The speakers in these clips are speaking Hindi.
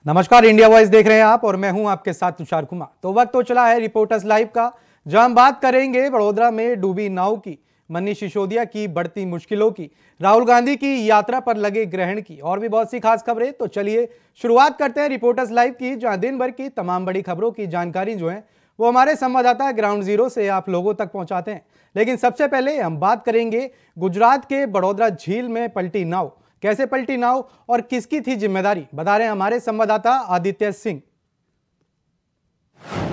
नमस्कार, इंडिया वॉइस देख रहे हैं आप और मैं हूं आपके साथ तुषार कुमार। तो वक्त तो चला है रिपोर्टर्स लाइव का, जहां हम बात करेंगे बड़ोदरा में डूबी नाव की, मनीष सिसोदिया की बढ़ती मुश्किलों की, राहुल गांधी की यात्रा पर लगे ग्रहण की और भी बहुत सी खास खबरें। तो चलिए शुरुआत करते हैं रिपोर्टर्स लाइव की, जहां दिन भर की तमाम बड़ी खबरों की जानकारी जो है वो हमारे संवाददाता ग्राउंड जीरो से आप लोगों तक पहुंचाते हैं। लेकिन सबसे पहले हम बात करेंगे गुजरात के बड़ोदरा झील में पलटी नाव। कैसे पलटी नाव और किसकी थी जिम्मेदारी, बता रहे हैं हमारे संवाददाता आदित्य सिंह।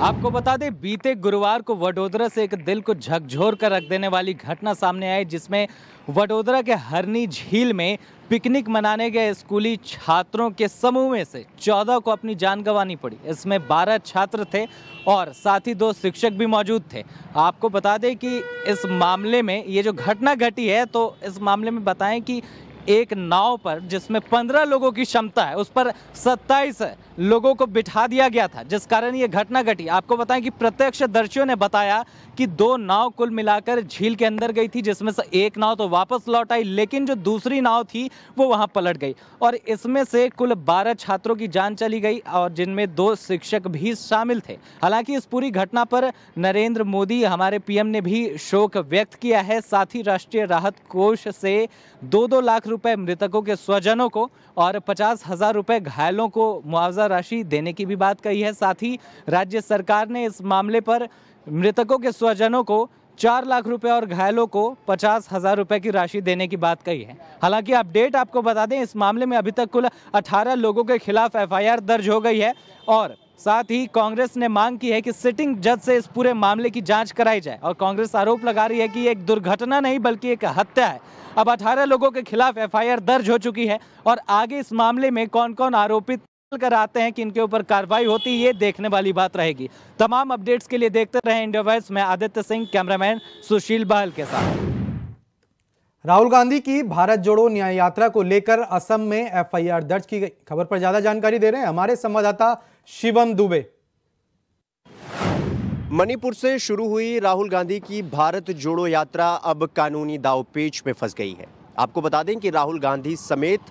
आपको बता दें, बीते गुरुवार को वडोदरा से एक दिल को झकझोर कर रख देने वाली घटना सामने आई, जिसमें वडोदरा के हरनी झील में पिकनिक मनाने गए स्कूली छात्रों के समूह में से 14 को अपनी जान गंवानी पड़ी। इसमें 12 छात्र थे और साथ ही 2 शिक्षक भी मौजूद थे। आपको बता दें कि इस मामले में ये जो घटना घटी है, तो इस मामले में बताएं कि एक नाव पर जिसमें 15 लोगों की क्षमता है, उस पर 27 लोगों को बिठा दिया गया था, जिस कारण ये घटना घटी। आपको बताएं कि प्रत्यक्षदर्शियों ने बताया कि 2 नाव कुल मिलाकर झील के अंदर गई थी, जिसमें से एक नाव तो वापस लौट आई, लेकिन जो दूसरी नाव थी वो वहां पलट गई और इसमें से कुल 12 छात्रों की जान चली गई और जिनमें 2 शिक्षक भी शामिल थे। हालांकि इस पूरी घटना पर नरेंद्र मोदी, हमारे पीएम, ने भी शोक व्यक्त किया है। साथ ही राष्ट्रीय राहत कोष से 2-2 लाख रुपए मृतकों के स्वजनों को और 50,000 रुपए घायलों को मुआवजा राशि देने की भी बात कही है। साथ ही राज्य सरकार ने इस मामले पर मृतकों के स्वजनों को 4 लाख रुपए और घायलों को 50,000 रुपए की राशि देने की बात कही है। हालांकि अपडेट आपको बता दें, इस मामले में अभी तक कुल 18 लोगों के खिलाफ एफआईआर दर्ज हो गई है और साथ ही कांग्रेस ने मांग की है कि सिटिंग जज से इस पूरे मामले की जांच कराई जाए और कांग्रेस आरोप लगा रही है कि एक दुर्घटना नहीं बल्कि एक हत्या है। अब 18 लोगों के खिलाफ एफआईआर दर्ज हो चुकी है और आगे इस मामले में कौन कौन आरोपित कर आते हैं कि इनके ऊपर कार्रवाई होती है, ये देखने वाली बात रहेगी। तमाम अपडेट्स के लिए देखते रहें इंडिया वॉइस में आदित्य सिंह, कैमरामैन सुशील बहल के साथ। राहुल गांधी की भारत जोड़ो न्याय यात्रा को लेकर असम में एफआईआर दर्ज की गई। खबर पर ज्यादा जानकारी दे रहे हैं हमारे संवाददाता शिवम दुबे। मणिपुर से शुरू हुई राहुल गांधी की भारत जोड़ो यात्रा अब कानूनी दांवपेच में फंस गई है। आपको बता दें कि राहुल गांधी समेत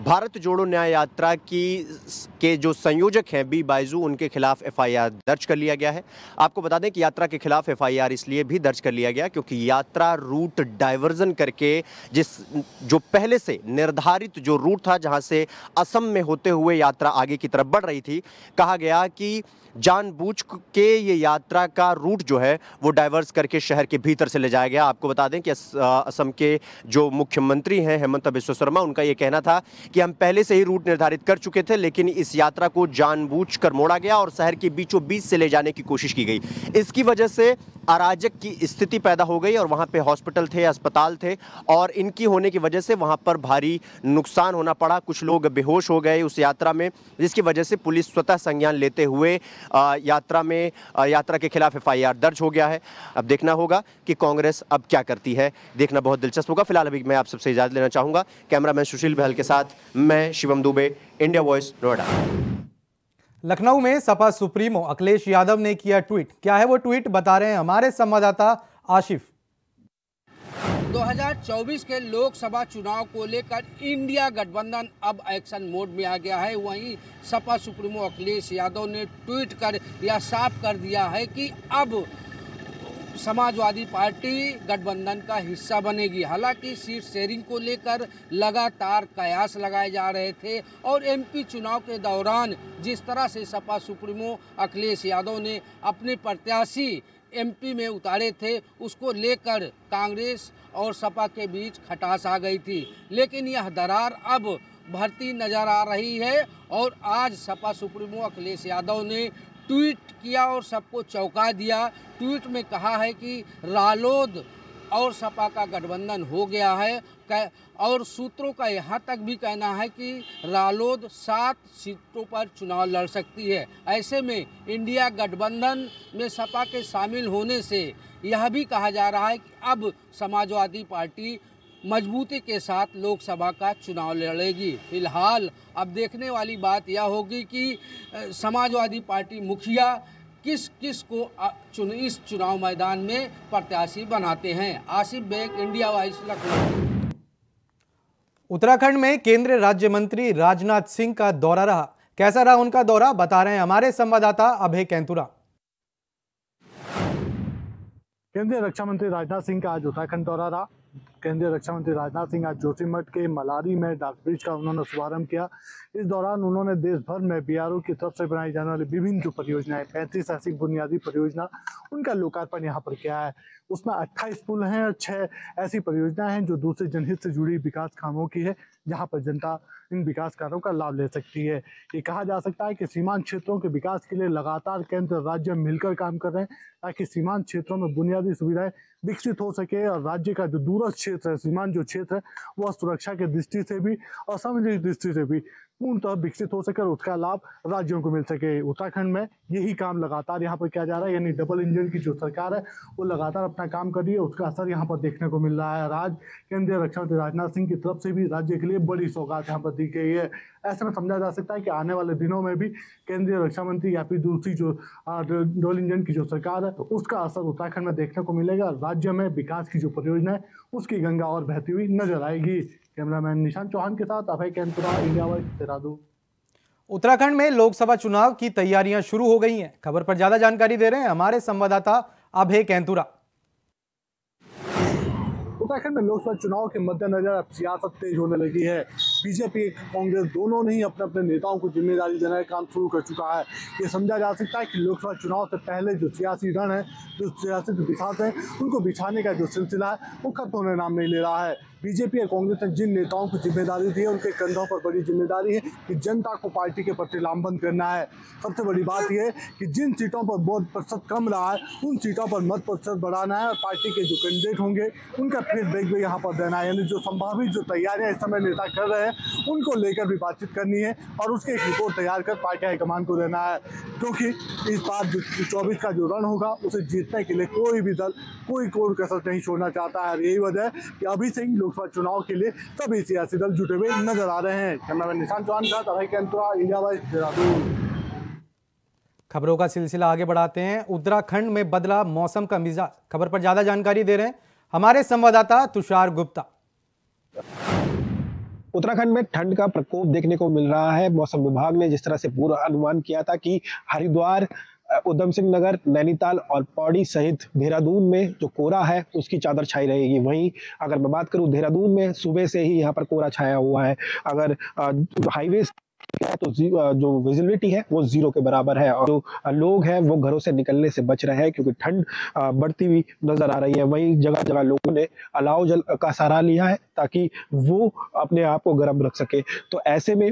भारत जोड़ो न्याय यात्रा के जो संयोजक हैं बी बाइजू, उनके खिलाफ एफआईआर दर्ज कर लिया गया है। आपको बता दें कि यात्रा के खिलाफ एफआईआर इसलिए भी दर्ज कर लिया गया क्योंकि यात्रा रूट डाइवर्जन करके जो पहले से निर्धारित जो रूट था, जहां से असम में होते हुए यात्रा आगे की तरफ बढ़ रही थी, कहा गया कि जानबूझ के ये यात्रा का रूट जो है वो डाइवर्स करके शहर के भीतर से ले जाया गया। आपको बता दें कि असम के जो मुख्यमंत्री हैं हेमंत बिस्वा शर्मा, उनका ये कहना था कि हम पहले से ही रूट निर्धारित कर चुके थे, लेकिन इस यात्रा को जानबूझकर मोड़ा गया और शहर के बीचों बीच से ले जाने की कोशिश की गई। इसकी वजह से अराजक की स्थिति पैदा हो गई और वहां पे हॉस्पिटल थे, अस्पताल थे और इनकी होने की वजह से वहां पर भारी नुकसान होना पड़ा। कुछ लोग बेहोश हो गए उस यात्रा में, जिसकी वजह से पुलिस स्वतः संज्ञान लेते हुए यात्रा के खिलाफ एफआईआर दर्ज हो गया है। अब देखना होगा कि कांग्रेस अब क्या करती है, देखना बहुत दिलचस्प होगा। फिलहाल अभी मैं आप सबसे इजाजत लेना चाहूंगा। कैमरामैन सुशील बहल के साथ मैं शिवम दुबे, इंडिया वॉइस, नोएडा। लखनऊ में सपा सुप्रीमो अखिलेश यादव ने किया ट्वीट। क्या है वो ट्वीट, बता रहे हैं हमारे संवाददाता आशिफ। 2024 के लोकसभा चुनाव को लेकर इंडिया गठबंधन अब एक्शन मोड में आ गया है। वहीं सपा सुप्रीमो अखिलेश यादव ने ट्वीट कर यह साफ कर दिया है कि अब समाजवादी पार्टी गठबंधन का हिस्सा बनेगी। हालांकि सीट शेयरिंग को लेकर लगातार कयास लगाए जा रहे थे और एमपी चुनाव के दौरान जिस तरह से सपा सुप्रीमो अखिलेश यादव ने अपने प्रत्याशी एमपी में उतारे थे, उसको लेकर कांग्रेस और सपा के बीच खटास आ गई थी। लेकिन यह दरार अब बढ़ती नजर आ रही है और आज सपा सुप्रीमो अखिलेश यादव ने ट्वीट किया और सबको चौंका दिया। ट्वीट में कहा है कि रालोद और सपा का गठबंधन हो गया है और सूत्रों का यहाँ तक भी कहना है कि रालोद 7 सीटों पर चुनाव लड़ सकती है। ऐसे में इंडिया गठबंधन में सपा के शामिल होने से यह भी कहा जा रहा है कि अब समाजवादी पार्टी मजबूती के साथ लोकसभा का चुनाव लड़ेगी। फिलहाल अब देखने वाली बात यह होगी कि समाजवादी पार्टी मुखिया किस किस को इस चुनाव मैदान में प्रत्याशी बनाते हैं। Asif Baig, India voice, Lucknow. उत्तराखंड में केंद्रीय राज्य मंत्री राजनाथ सिंह का दौरा रहा। कैसा रहा उनका दौरा, बता रहे हैं हमारे संवाददाता अभय कैंतुरा। केंद्रीय रक्षा मंत्री राजनाथ सिंह का आज उत्तराखंड दौरा रहा। केंद्रीय रक्षा मंत्री राजनाथ सिंह आज जोशीमठ के मलारी में डाक ब्रिज का उन्होंने शुभारंभ किया। इस दौरान उन्होंने देश भर में बीआरओ की तरफ से बनाई जाने वाली विभिन्न जो परियोजनाएं 35 ऐसी बुनियादी परियोजना उनका लोकार्पण यहाँ पर किया है। उसमें 28 पुल हैं और 6 ऐसी परियोजनाएं हैं जो दूसरे जनहित से जुड़ी विकास कामों की है, जहाँ पर जनता इन विकास कार्यों का लाभ ले सकती है। ये कहा जा सकता है कि सीमांत क्षेत्रों के विकास के लिए लगातार केंद्र राज्य मिलकर काम कर रहे हैं, ताकि सीमांत क्षेत्रों में बुनियादी सुविधाएं विकसित हो सके और राज्य का जो दूरस्थ क्षेत्र है, सीमांत जो क्षेत्र है, वह सुरक्षा की दृष्टि से भी और सामाजिक दृष्टि से भी पूर्णतः विकसित हो सके और उसका लाभ राज्यों को मिल सके। उत्तराखंड में यही काम लगातार यहाँ पर किया जा रहा है, यानी डबल इंजन की जो सरकार है वो लगातार अपना काम कर रही है, उसका असर यहाँ पर देखने को मिल रहा है। आज केंद्रीय रक्षा मंत्री राजनाथ सिंह की तरफ से भी राज्य के लिए बड़ी सौगात यहाँ पर दी गई है। ऐसे में समझा जा सकता है कि आने वाले दिनों में भी केंद्रीय रक्षा मंत्री या फिर दूसरी जो डबल इंजन की जो सरकार है उसका असर उत्तराखंड में देखने को मिलेगा। राज्य में विकास की जो परियोजना है उसकी गंगा और बहती हुई नजर आएगी। कैमरामैन निशांत चौहान के साथ अभय कैंतुरा, इंडिया वाइज, देहरादून। उत्तराखंड में लोकसभा चुनाव की तैयारियां शुरू हो गई हैं। खबर पर ज्यादा जानकारी दे रहे हैं हमारे संवाददाता अभय कैंतुरा। उत्तराखंड में लोकसभा चुनाव के मद्देनजर अब सियासत तेज होने लगी है। बीजेपी कांग्रेस दोनों ने ही अपने अपने नेताओं को जिम्मेदारी देने का काम शुरू कर चुका है। ये समझा जा सकता है कि लोकसभा चुनाव से पहले जो सियासी रण है, जो सियासी बिछाते हैं, उनको बिछाने का जो सिलसिला है वो खत्म होने नाम नहीं ले रहा है। बीजेपी और कांग्रेस ने जिन नेताओं को जिम्मेदारी दी है उनके कंधों पर बड़ी जिम्मेदारी है कि जनता को पार्टी के प्रति लामबंद करना है। सबसे बड़ी बात यह है कि जिन सीटों पर वोट प्रतिशत कम रहा है उन सीटों पर मत प्रतिशत बढ़ाना है और पार्टी के जो कैंडिडेट होंगे उनका फीडबैक भी यहाँ पर देना है। यानी जो संभावित जो तैयारियां इस समय नेता कर रहे हैं उनको लेकर भी बातचीत करनी है और उसके एक रिपोर्ट तैयार कर पार्टी हाईकमान को देना है, क्योंकि इस बार जो 24 का जो रण होगा उसे जीतने के लिए कोई भी दल कोई कसर नहीं छोड़ना चाहता है। यही वजह है कि अभी से ही लोकसभा चुनाव के लिए सभी सियासी दल जुटे हुए नजर आ रहे हैं। कैमरामैन निशांत चौहान के साथ अभय कैंतुरा, इंडिया वाइज, देहरादून। खबरों का सिलसिला आगे बढ़ाते हैं। उत्तराखंड में बदला मौसम का मिजाज। खबर पर ज्यादा जानकारी दे रहे हैं हमारे संवाददाता तुषार गुप्ता। उत्तराखंड में ठंड का प्रकोप देखने को मिल रहा है। मौसम विभाग ने जिस तरह से पूरा अनुमान किया था कि हरिद्वार, उधम सिंह नगर, नैनीताल और पौड़ी सहित देहरादून में जो कोहरा है उसकी चादर छाई रहेगी। वहीं अगर मैं बात करूं देहरादून में सुबह से ही यहाँ पर कोहरा छाया हुआ है। अगर हाईवे तो जो विजिबिलिटी है वो 0 के बराबर है और जो लोग हैं वो घरों से निकलने से बच रहे हैं क्योंकि ठंड बढ़ती हुई नजर आ रही है। वहीं जगह जगह लोगों ने अलाव जल का सहारा लिया है ताकि वो अपने आप को गर्म रख सके। तो ऐसे में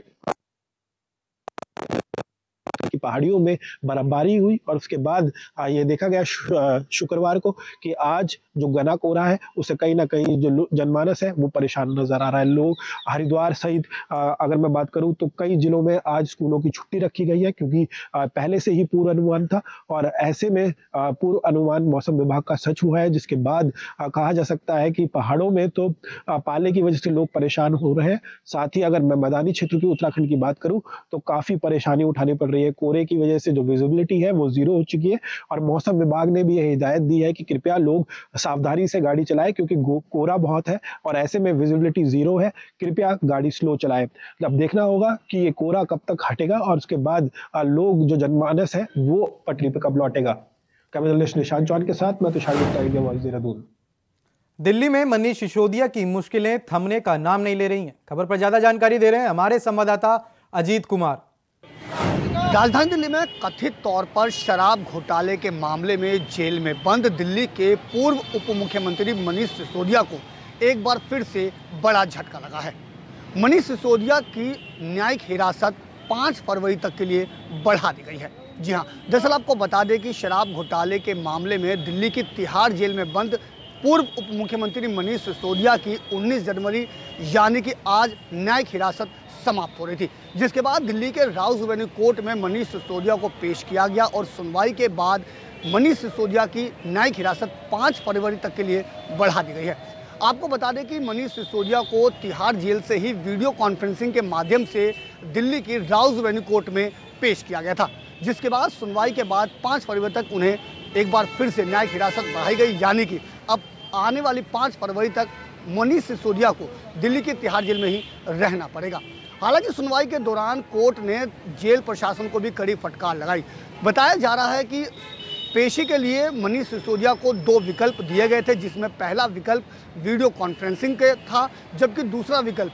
की पहाड़ियों में बर्फबारी हुई और उसके बाद ये देखा गया शुक्रवार को कि आज जो घना कोहरा है उससे कहीं ना कहीं जो जनमानस है वो परेशान नजर आ रहा है। लोग हरिद्वार सहित अगर मैं बात करूं तो कई जिलों में आज स्कूलों की छुट्टी रखी गई है क्योंकि पहले से ही पूर्व अनुमान था और ऐसे में पूर्व अनुमान मौसम विभाग का सच हुआ है, जिसके बाद कहा जा सकता है कि पहाड़ों में तो पाले की वजह से लोग परेशान हो रहे हैं। साथ ही अगर मैं मैदानी क्षेत्र की उत्तराखंड की बात करूं तो काफी परेशानी उठानी पड़ रही है। कोहरे की वजह से जो विजिबिलिटी है वो 0 हो चुकी है और मौसम विभाग ने भी यह हिदायत दी है कि कृपया लोग सावधानी से गाड़ी चलाएं क्योंकि कोहरा बहुत है और ऐसे में विजिबिलिटी 0 है। कृपया गाड़ी स्लो चलाएं। अब देखना होगा कि ये कोहरा कब तक हटेगा और उसके बाद लोग जो जनमानस है वो पटरी पर कब लौटेगा। कैमरा जर्नलिस्ट निशांत चौहान के साथ मैं तुषार गुप्ता, इंडिया वॉइस, देहरादून। दिल्ली में मनीष सिसोदिया की मुश्किलें थमने का नाम नहीं ले रही हैं। खबर पर ज्यादा जानकारी दे रहे हैं हमारे संवाददाता अजीत कुमार। राजधानी दिल्ली में कथित तौर पर शराब घोटाले के मामले में जेल में बंद दिल्ली के पूर्व उप मुख्यमंत्री मनीष सिसोदिया को एक बार फिर से बड़ा झटका लगा है। मनीष सिसोदिया की न्यायिक हिरासत 5 फरवरी तक के लिए बढ़ा दी गई है। जी हां, दरअसल आपको बता दें कि शराब घोटाले के मामले में दिल्ली की तिहाड़ जेल में बंद पूर्व उप मुख्यमंत्री मनीष सिसोदिया की 19 जनवरी यानी कि आज न्यायिक हिरासत समाप्त हो रही थी, जिसके बाद दिल्ली के राउस एवेन्यू कोर्ट में मनीष सिसोदिया को पेश किया गया और सुनवाई के बाद मनीष सिसोदिया की न्यायिक हिरासत 5 फरवरी तक के लिए बढ़ा दी गई है। आपको बता दें कि मनीष सिसोदिया को तिहाड़ जेल से ही वीडियो कॉन्फ्रेंसिंग के माध्यम से दिल्ली की राउस एवेन्यू कोर्ट में पेश किया गया था, जिसके बाद सुनवाई के बाद 5 फरवरी तक उन्हें एक बार फिर से न्यायिक हिरासत बढ़ाई गई, यानी कि अब आने वाली 5 फरवरी तक मनीष सिसोदिया को दिल्ली के तिहाड़ जेल में ही रहना पड़ेगा। हालांकि सुनवाई के दौरान कोर्ट ने जेल प्रशासन को भी कड़ी फटकार लगाई। बताया जा रहा है कि पेशी के लिए मनीष सिसोदिया को 2 विकल्प दिए गए थे, जिसमें पहला विकल्प वीडियो कॉन्फ्रेंसिंग के था, जबकि दूसरा विकल्प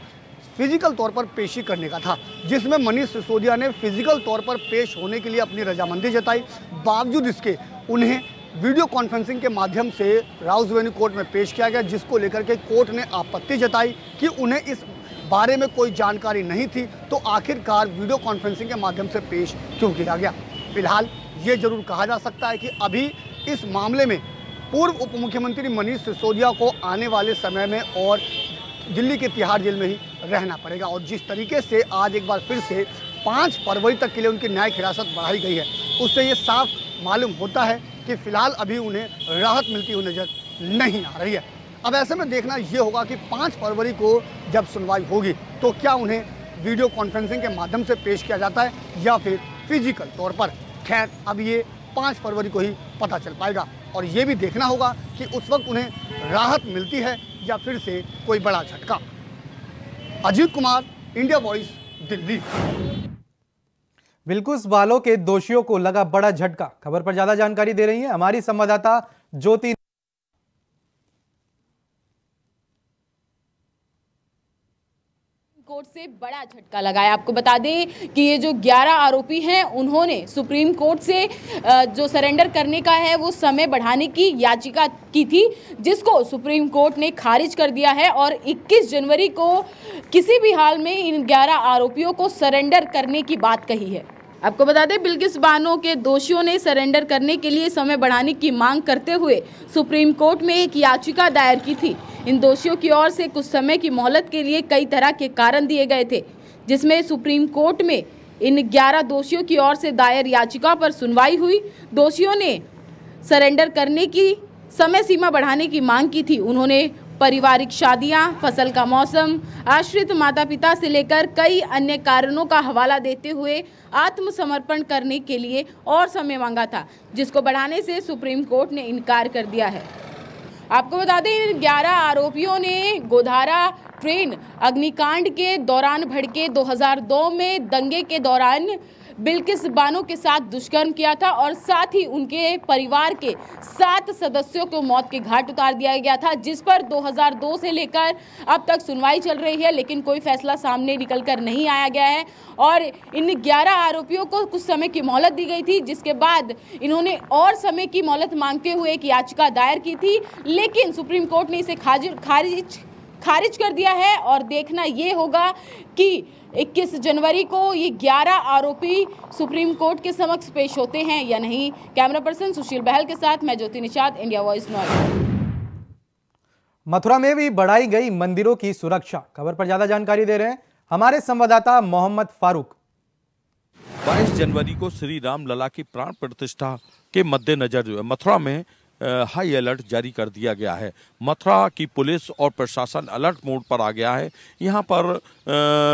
फिजिकल तौर पर पेशी करने का था, जिसमें मनीष सिसोदिया ने फिजिकल तौर पर पेश होने के लिए अपनी रजामंदी जताई। बावजूद इसके उन्हें वीडियो कॉन्फ्रेंसिंग के माध्यम से राउस एवेन्यू कोर्ट में पेश किया गया, जिसको लेकर के कोर्ट ने आपत्ति जताई कि उन्हें इस बारे में कोई जानकारी नहीं थी, तो आखिरकार वीडियो कॉन्फ्रेंसिंग के माध्यम से पेश क्यों किया गया। फिलहाल ये जरूर कहा जा सकता है कि अभी इस मामले में पूर्व उप मुख्यमंत्री मनीष सिसोदिया को आने वाले समय में और दिल्ली के तिहाड़ जेल में ही रहना पड़ेगा। और जिस तरीके से आज एक बार फिर से 5 फरवरी तक के लिए उनकी न्यायिक हिरासत बढ़ाई गई है, उससे ये साफ मालूम होता है कि फिलहाल अभी उन्हें राहत मिलती हुई नजर नहीं आ रही है। अब ऐसे में देखना ये होगा कि 5 फरवरी को जब सुनवाई होगी तो क्या उन्हें वीडियो कॉन्फ्रेंसिंग के माध्यम से पेश किया जाता है या फिर फिजिकल तौर पर। खैर, अब ये 5 फरवरी को ही पता चल पाएगा और ये भी देखना होगा कि उस वक्त उन्हें राहत मिलती है या फिर से कोई बड़ा झटका। Ajit Kumar, India voice, Delhi. बिल्कुल बालों के दोषियों को लगा बड़ा झटका। खबर पर ज्यादा जानकारी दे रही है हमारी संवाददाता ज्योति। कोर्ट से बड़ा झटका लगाया। आपको बता दें कि ये जो 11 आरोपी हैं उन्होंने सुप्रीम कोर्ट से जो सरेंडर करने का है वो समय बढ़ाने की याचिका की थी, जिसको सुप्रीम कोर्ट ने खारिज कर दिया है और 21 जनवरी को किसी भी हाल में इन 11 आरोपियों को सरेंडर करने की बात कही है। आपको बता दें बिल्किस बानो के दोषियों ने सरेंडर करने के लिए समय बढ़ाने की मांग करते हुए सुप्रीम कोर्ट में एक याचिका दायर की थी। इन दोषियों की ओर से कुछ समय की मोहलत के लिए कई तरह के कारण दिए गए थे, जिसमें सुप्रीम कोर्ट में इन 11 दोषियों की ओर से दायर याचिका पर सुनवाई हुई। दोषियों ने सरेंडर करने की समय सीमा बढ़ाने की मांग की थी। उन्होंने पारिवारिक शादियां, फसल का मौसम, आश्रित माता पिता से लेकर कई अन्य कारणों का हवाला देते हुए आत्मसमर्पण करने के लिए और समय मांगा था, जिसको बढ़ाने से सुप्रीम कोर्ट ने इनकार कर दिया है। आपको बता दें इन 11 आरोपियों ने गोधारा ट्रेन अग्निकांड के दौरान भड़के 2002 में दंगे के दौरान बिल्किस बानो के साथ दुष्कर्म किया था और साथ ही उनके परिवार के 7 सदस्यों को मौत के घाट उतार दिया गया था, जिस पर 2002 से लेकर अब तक सुनवाई चल रही है, लेकिन कोई फैसला सामने निकल कर नहीं आया गया है। और इन 11 आरोपियों को कुछ समय की मोहलत दी गई थी, जिसके बाद इन्होंने और समय की मोहलत मांगते हुए एक याचिका दायर की थी, लेकिन सुप्रीम कोर्ट ने इसे खारिज कर दिया है। और देखना ये होगा कि 21 जनवरी को ये 11 आरोपी सुप्रीम कोर्ट के समक्ष पेश होते हैं या नहीं। कैमरा पर्सन सुशील बहल के साथ मैं Jyoti Nishad, India voice news. Mathura में भी बढ़ाई गई मंदिरों की सुरक्षा। खबर पर ज्यादा जानकारी दे रहे हैं हमारे संवाददाता मोहम्मद फारूक। 22 जनवरी को श्री राम लला की प्राण प्रतिष्ठा के मद्देनजर जो है मथुरा में हाई अलर्ट जारी कर दिया गया है। मथुरा की पुलिस और प्रशासन अलर्ट मोड पर आ गया है। यहाँ पर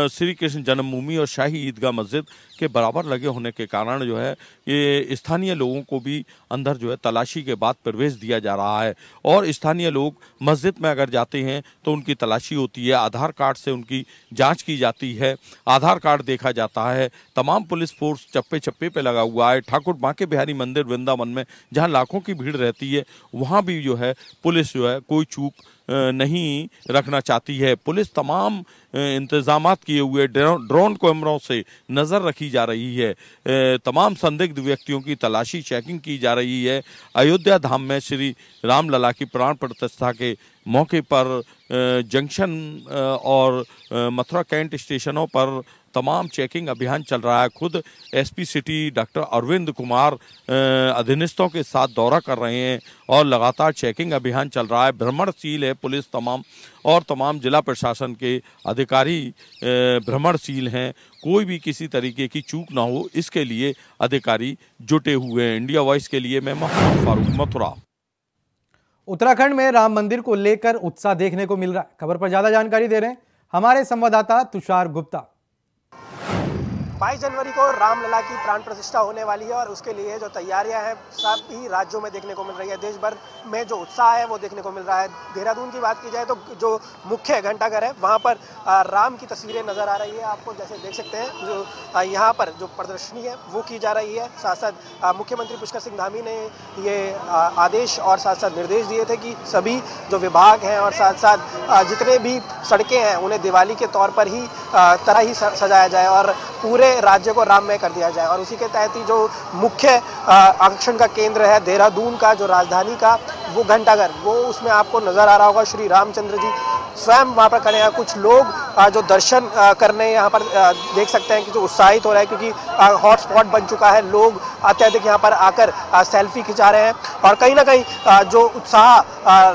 श्री कृष्ण जन्मभूमि और शाही ईदगाह मस्जिद के बराबर लगे होने के कारण जो है ये स्थानीय लोगों को भी अंदर जो है तलाशी के बाद प्रवेश दिया जा रहा है। और स्थानीय लोग मस्जिद में अगर जाते हैं तो उनकी तलाशी होती है, आधार कार्ड से उनकी जांच की जाती है, आधार कार्ड देखा जाता है। तमाम पुलिस फोर्स चप्पे चप्पे पे लगा हुआ है। ठाकुर बांके बिहारी मंदिर वृंदावन में जहां लाखों की भीड़ रहती है वहां भी जो है पुलिस जो है कोई चूक नहीं रखना चाहती है। पुलिस तमाम इंतजामात किए हुए ड्रोन कैमरों से नज़र रखी जा रही है। तमाम संदिग्ध व्यक्तियों की तलाशी चेकिंग की जा रही है। अयोध्या धाम में श्री राम लला की प्राण प्रतिष्ठा के मौके पर जंक्शन और मथुरा कैंट स्टेशनों पर तमाम चेकिंग अभियान चल रहा है। खुद SP city doctor Arvind Kumar अधीनस्थों के साथ दौरा कर रहे हैं और लगातार चेकिंग अभियान चल रहा है। भ्रमणशील है पुलिस तमाम जिला प्रशासन के अधिकारी भ्रमणशील हैं। कोई भी किसी तरीके की चूक ना हो इसके लिए अधिकारी जुटे हुए हैं। इंडिया वॉइस के लिए मैं मोहम्मद फारूक, मथुरा। उत्तराखंड में राम मंदिर को लेकर उत्साह देखने को मिल रहा है। खबर पर ज्यादा जानकारी दे रहे हैं हमारे संवाददाता तुषार गुप्ता। 22 जनवरी को रामलला की प्राण प्रतिष्ठा होने वाली है और उसके लिए जो तैयारियां हैं सभी राज्यों में देखने को मिल रही है। देश भर में जो उत्साह है वो देखने को मिल रहा है। देहरादून की बात की जाए तो जो मुख्य घंटाघर है वहाँ पर राम की तस्वीरें नज़र आ रही है आपको, जैसे देख सकते हैं। जो यहाँ पर जो प्रदर्शनी है वो की जा रही है। साथ साथ मुख्यमंत्री पुष्कर सिंह धामी ने ये आदेश और साथ साथ निर्देश दिए थे कि सभी जो विभाग हैं और साथ साथ जितने भी सड़कें हैं उन्हें दिवाली के तौर पर ही तरह ही सजाया जाए और पूरे राज्य को राममय कर दिया जाए। और उसी के तहत ही जो मुख्य आकर्षण का केंद्र है देहरादून का, जो राजधानी का वो घंटाघर, वो उसमें आपको नज़र आ रहा होगा। श्री रामचंद्र जी स्वयं वहाँ पर खड़े हैं। कुछ लोग जो दर्शन करने यहाँ पर देख सकते हैं कि जो उत्साहित हो रहा है, क्योंकि हॉटस्पॉट बन चुका है। लोग अत्यधिक यहाँ पर आकर सेल्फी खिंचा रहे हैं और कहीं ना कहीं जो उत्साह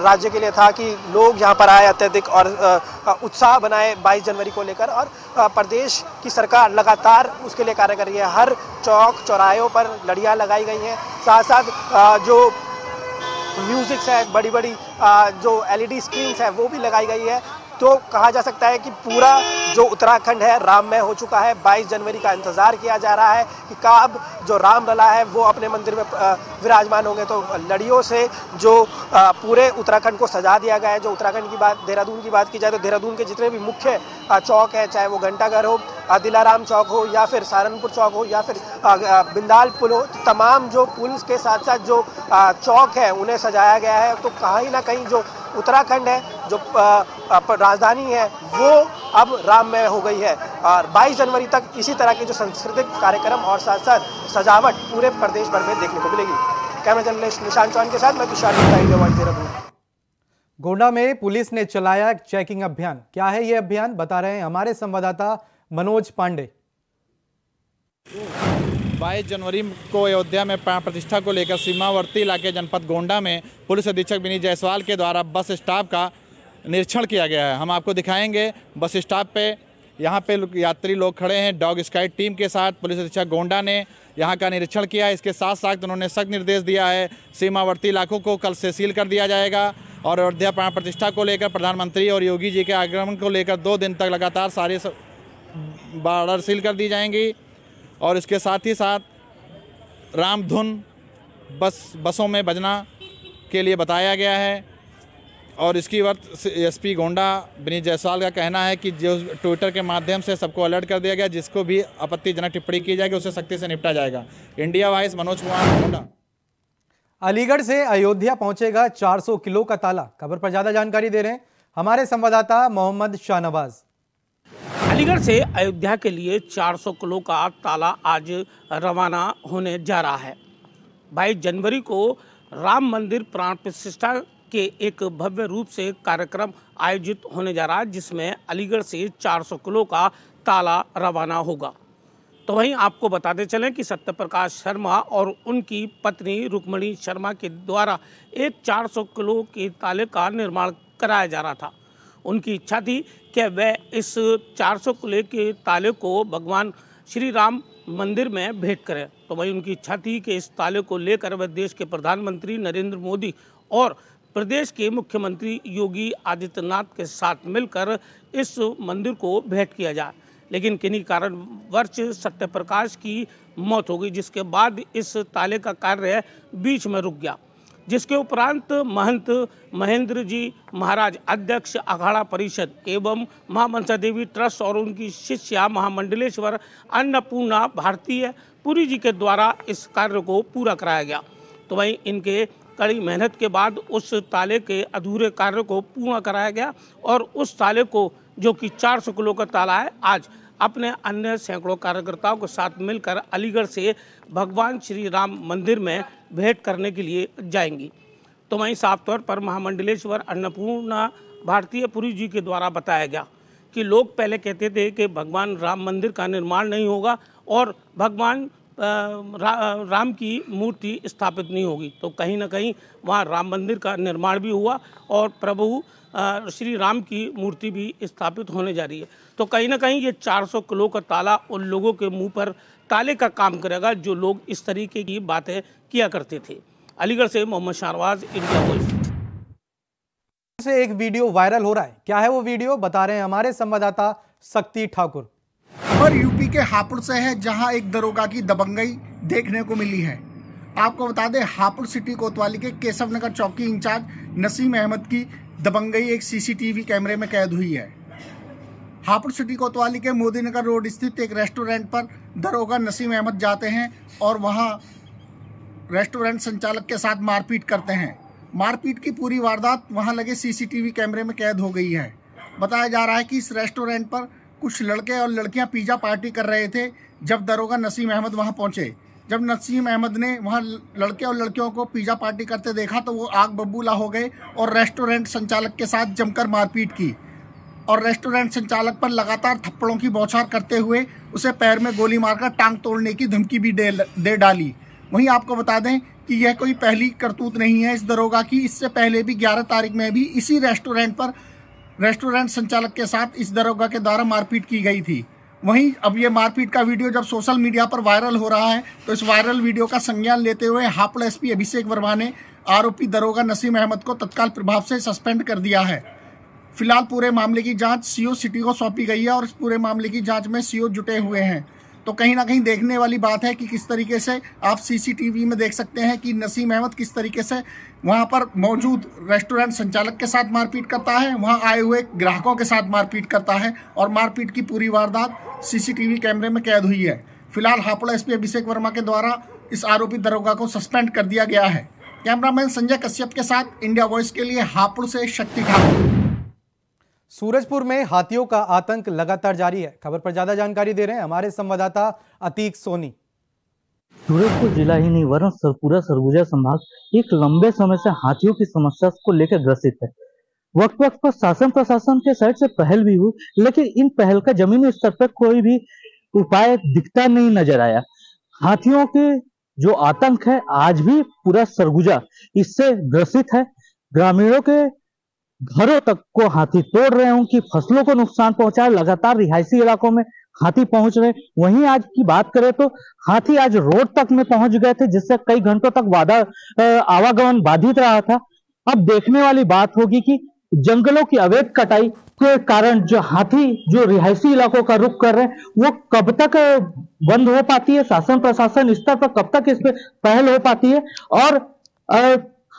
राज्य के लिए था कि लोग यहाँ पर आए अत्यधिक और उत्साह बनाए 22 जनवरी को लेकर। और प्रदेश की सरकार लगातार उसके लिए कार्य कर रही है। हर चौक चौराहों पर लड़ियाँ लगाई गई हैं। साथ साथ जो म्यूजिक्स है, बड़ी बड़ी जो LED स्क्रीन्स है वो भी लगाई गई है। तो कहा जा सकता है कि पूरा जो उत्तराखंड है राममय हो चुका है। 22 जनवरी का इंतज़ार किया जा रहा है कि कब जो रामलला है वो अपने मंदिर में विराजमान होंगे। तो लड़ियों से जो पूरे उत्तराखंड को सजा दिया गया है। जो उत्तराखंड की बात, देहरादून की बात की जाए तो देहरादून के जितने भी मुख्य चौक हैं, चाहे वो घंटाघर हो, दिलाराम चौक हो या फिर सहारनपुर चौक हो या फिर बिंदाल पुल हो, तमाम जो पुल के साथ साथ जो चौक है उन्हें सजाया गया है। तो कहीं ना कहीं जो उत्तराखंड है, जो राजधानी है, वो अब राममय हो गई है। और 22 जनवरी तक इसी तरह के जो सांस्कृतिक कार्यक्रम और साथ साथ सजावट पूरे प्रदेश भर में देखने को मिलेगी। कैमरा जर्नलिस्ट निशांत चौहान के साथ मैं तुषार गुप्ता, इंडिया वॉइस देहरादून। गोंडा में पुलिस ने चलाया चेकिंग अभियान। क्या है ये अभियान, बता रहे हैं हमारे संवाददाता मनोज पांडे। 22 जनवरी को अयोध्या में प्राण प्रतिष्ठा को लेकर सीमावर्ती इलाके जनपद गोंडा में पुलिस अधीक्षक विनीत जायसवाल के द्वारा बस स्टॉप का निरीक्षण किया गया है। हम आपको दिखाएंगे बस स्टॉप पे, यहाँ पे यात्री लोग खड़े हैं। डॉग स्काउट टीम के साथ पुलिस अधीक्षक गोंडा ने यहाँ का निरीक्षण किया। इसके साथ साथ उन्होंने सख्त निर्देश दिया है, सीमावर्ती इलाकों को कल से सील कर दिया जाएगा और अयोध्या प्राण प्रतिष्ठा को लेकर प्रधानमंत्री और योगी जी के आगमन को लेकर 2 दिन तक लगातार सारे बॉर्डर सील कर दी जाएंगी। और इसके साथ ही साथ रामधुन बसों में बजना के लिए बताया गया है। और इसकी वक्त SP गोंडा विनीत जायसवाल का कहना है कि जो ट्विटर के माध्यम से सबको अलर्ट कर दिया गया, जिसको भी आपत्तिजनक टिप्पणी की जाएगी उसे सख्ती से निपटा जाएगा। India voice Manoj Kumar, Gonda. अलीगढ़ से अयोध्या पहुंचेगा 400 किलो का ताला। खबर पर ज्यादा जानकारी दे रहे हैं हमारे संवाददाता मोहम्मद शाहनवाज। अलीगढ़ से अयोध्या के लिए 400 किलो का ताला आज रवाना होने जा रहा है। 22 जनवरी को राम मंदिर प्राण प्रतिष्ठा के एक भव्य रूप से कार्यक्रम आयोजित होने जा रहा है, जिसमें अलीगढ़ से 400 किलो का ताला रवाना होगा। तो वहीं आपको बताते चलें कि सत्यप्रकाश शर्मा और उनकी पत्नी रुक्मणी शर्मा के द्वारा एक 400 किलो के ताले का निर्माण कराया जा रहा था। उनकी इच्छा थी कि वह इस 400 किलो के ताले को भगवान श्री राम मंदिर में भेंट करें। तो वही उनकी इच्छा थी कि इस ताले को लेकर वह देश के प्रधानमंत्री नरेंद्र मोदी और प्रदेश के मुख्यमंत्री योगी आदित्यनाथ के साथ मिलकर इस मंदिर को भेंट किया जाए। लेकिन किन्हीं कारणवश सत्यप्रकाश की मौत हो गई, जिसके बाद इस ताले का कार्य बीच में रुक गया। जिसके उपरांत महंत महेंद्र जी महाराज, अध्यक्ष अखाड़ा परिषद एवं महामनसा देवी ट्रस्ट और उनकी शिष्या महामंडलेश्वर अन्नपूर्णा भारतीय पुरी जी के द्वारा इस कार्य को पूरा कराया गया। तो वहीं इनके कड़ी मेहनत के बाद उस ताले के अधूरे कार्य को पूर्ण कराया गया और उस ताले को, जो कि 400 किलो का ताला है, आज अपने अन्य सैकड़ों कार्यकर्ताओं के साथ मिलकर अलीगढ़ से भगवान श्री राम मंदिर में भेंट करने के लिए जाएंगी। तो वहीं साफ तौर पर महामंडलेश्वर अन्नपूर्णा भारतीय पुरी जी के द्वारा बताया गया कि लोग पहले कहते थे कि भगवान राम मंदिर का निर्माण नहीं होगा और भगवान राम की मूर्ति स्थापित नहीं होगी। तो कहीं ना कहीं वहाँ राम मंदिर का निर्माण भी हुआ और प्रभु श्री राम की मूर्ति भी स्थापित होने जा रही है। तो कहीं ना कहीं ये 400 किलो का ताला उन लोगों के मुंह पर ताले का काम करेगा जो लोग इस तरीके की बातें किया करते थे। अलीगढ़ से मोहम्मद शाहनवाज, इंडिया वॉइस। से एक वीडियो वायरल हो रहा है। क्या है वो वीडियो, बता रहे हैं हमारे संवाददाता शक्ति ठाकुर। खबर यूपी के हापुड़ से है, जहां एक दरोगा की दबंगई देखने को मिली है। आपको बता दें, हापुड़ सिटी कोतवाली के केशव नगर चौकी इंचार्ज नसीम अहमद की दबंगई एक सीसीटीवी कैमरे में कैद हुई है। हापुड़ सिटी कोतवाली के मोदी नगर रोड स्थित एक रेस्टोरेंट पर दरोगा नसीम अहमद जाते हैं और वहां रेस्टोरेंट संचालक के साथ मारपीट करते हैं। मारपीट की पूरी वारदात वहां लगे सीसीटीवी कैमरे में कैद हो गई है। बताया जा रहा है कि इस रेस्टोरेंट पर कुछ लड़के और लड़कियां पिज़्ज़ा पार्टी कर रहे थे जब दरोगा नसीम अहमद वहां पहुंचे। जब नसीम अहमद ने वहां लड़के और लड़कियों को पिज़्ज़ा पार्टी करते देखा तो वो आग बबूला हो गए और रेस्टोरेंट संचालक के साथ जमकर मारपीट की और रेस्टोरेंट संचालक पर लगातार थप्पड़ों की बौछार करते हुए उसे पैर में गोली मारकर टांग तोड़ने की धमकी भी दे डाली। वहीं आपको बता दें कि यह कोई पहली करतूत नहीं है इस दरोगा की। इससे पहले भी 11 तारीख में भी इसी रेस्टोरेंट पर रेस्टोरेंट संचालक के साथ इस दरोगा के द्वारा मारपीट की गई थी। वहीं अब ये मारपीट का वीडियो जब सोशल मीडिया पर वायरल हो रहा है तो इस वायरल वीडियो का संज्ञान लेते हुए हापुड़ एसपी अभिषेक वर्मा ने आरोपी दरोगा नसीम अहमद को तत्काल प्रभाव से सस्पेंड कर दिया है। फिलहाल पूरे मामले की जांच सीओ सिटी को सौंपी गई है और इस पूरे मामले की जांच में सीओ जुटे हुए हैं। तो कहीं ना कहीं देखने वाली बात है कि किस तरीके से आप सीसीटीवी में देख सकते हैं कि नसीम अहमद किस तरीके से वहां पर मौजूद रेस्टोरेंट संचालक के साथ मारपीट करता है, वहां आए हुए ग्राहकों के साथ मारपीट करता है और मारपीट की पूरी वारदात सीसीटीवी कैमरे में कैद हुई है। फिलहाल हापुड़ एसपी अभिषेक वर्मा के द्वारा इस आरोपी दरोगा को सस्पेंड कर दिया गया है। कैमरामैन संजय कश्यप के साथ इंडिया वॉइस के लिए हापुड़ से शक्ति ठाकुर। सूरजपुर में हाथियों का आतंक लगातार जारी है। खबर पर ज्यादा जानकारी दे रहे हैं हमारे संवाददाता अतीक सोनी। सूरजपुर जिला ही नहीं वरन पूरा सरगुजा संभाग एक लंबे समय से हाथियों की समस्या को लेकर ग्रसित है। वक्त वक्त पर शासन प्रशासन के साइड से पहल भी हुई, लेकिन इन पहल का जमीनी स्तर पर कोई भी उपाय दिखता नहीं नजर आया। हाथियों के जो आतंक है आज भी पूरा सरगुजा इससे ग्रसित है। ग्रामीणों के घरों तक को हाथी तोड़ रहे हैं, उनकी फसलों को नुकसान पहुंचा, लगातार रिहायशी इलाकों में हाथी पहुंच रहे। वहीं आज की बात करें तो हाथी आज रोड तक में पहुंच गए थे, जिससे कई घंटों तक आवागमन बाधित रहा था। अब देखने वाली बात होगी कि जंगलों की अवैध कटाई के कारण जो हाथी जो रिहायशी इलाकों का रुख कर रहे हैं वो कब तक बंद हो पाती है, शासन प्रशासन स्तर पर कब तक इस पर पहल हो पाती है और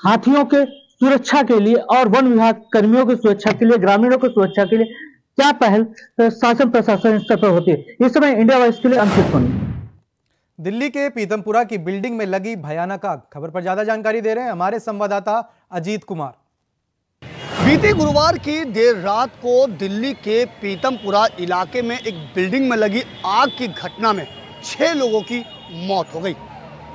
हाथियों के सुरक्षा के लिए और वन विभाग कर्मियों की सुरक्षा के लिए, ग्रामीणों की सुरक्षा के लिए क्या पहल शासन प्रशासन स्तर पर होती है। इस समय इंडिया वॉइस के लिए अंकित सोनी। दिल्ली के पीतमपुरा की बिल्डिंग में लगी भयानक आग। खबर पर ज्यादा जानकारी दे रहे हैं हमारे संवाददाता अजीत कुमार। बीते गुरुवार की देर रात को दिल्ली के पीतमपुरा इलाके में एक बिल्डिंग में लगी आग की घटना में 6 लोगों की मौत हो गई।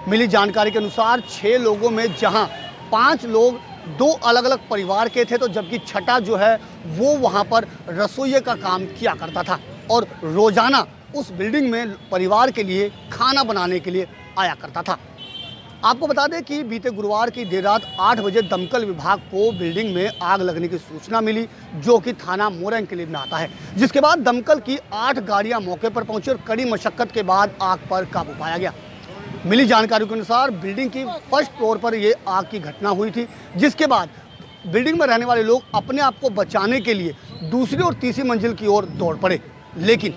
मिली जानकारी के अनुसार 6 लोगों में जहां 5 लोग 2 अलग अलग परिवार के थे, तो जबकि छठा जो है वो वहां पर रसोइये का काम किया करता था और रोजाना उस बिल्डिंग में परिवार के लिए खाना बनाने के लिए आया करता था। आपको बता दें कि बीते गुरुवार की देर रात 8 बजे दमकल विभाग को बिल्डिंग में आग लगने की सूचना मिली, जो कि थाना मोरंग के लिए में आता है। जिसके बाद दमकल की 8 गाड़ियां मौके पर पहुंची और कड़ी मशक्कत के बाद आग पर काबू पाया गया। मिली जानकारी के अनुसार बिल्डिंग की फर्स्ट फ्लोर पर यह आग की घटना हुई थी, जिसके बाद बिल्डिंग में रहने वाले लोग अपने आप को बचाने के लिए दूसरी और तीसरी मंजिल की ओर दौड़ पड़े, लेकिन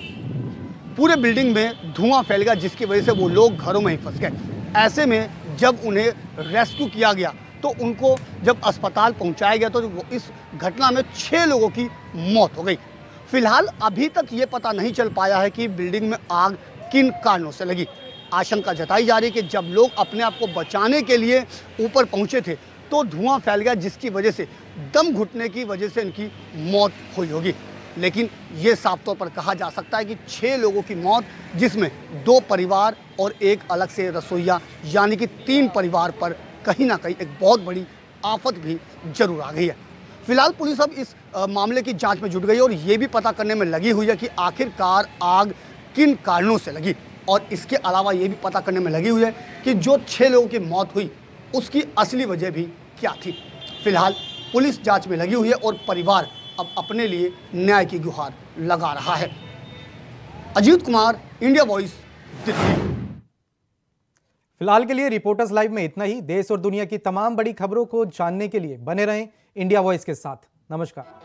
पूरे बिल्डिंग में धुआं फैल गया, जिसकी वजह से वो लोग घरों में ही फंस गए। ऐसे में जब उन्हें रेस्क्यू किया गया तो उनको जब अस्पताल पहुंचाया गया तो इस घटना में 6 लोगों की मौत हो गई। फिलहाल अभी तक ये पता नहीं चल पाया है कि बिल्डिंग में आग किन कारणों से लगी। आशंका जताई जा रही है कि जब लोग अपने आप को बचाने के लिए ऊपर पहुंचे थे तो धुआं फैल गया, जिसकी वजह से दम घुटने की वजह से इनकी मौत हुई होगी। लेकिन ये साफ तौर पर कहा जा सकता है कि 6 लोगों की मौत, जिसमें 2 परिवार और एक अलग से रसोइया, यानी कि 3 परिवार पर कहीं ना कहीं एक बहुत बड़ी आफत भी जरूर आ गई है। फिलहाल पुलिस अब इस मामले की जांच में जुट गई और ये भी पता करने में लगी हुई है कि आखिरकार आग किन कारणों से लगी, और इसके अलावा ये भी पता करने में लगी हुई है कि जो 6 लोगों की मौत हुई उसकी असली वजह भी क्या थी। फिलहाल पुलिस जांच में लगी हुई है और परिवार अब अपने लिए न्याय की गुहार लगा रहा है। Ajit Kumar, India voice, Delhi. फिलहाल के लिए रिपोर्टर्स लाइव में इतना ही। देश और दुनिया की तमाम बड़ी खबरों को जानने के लिए बने रहें इंडिया वॉइस के साथ। नमस्कार।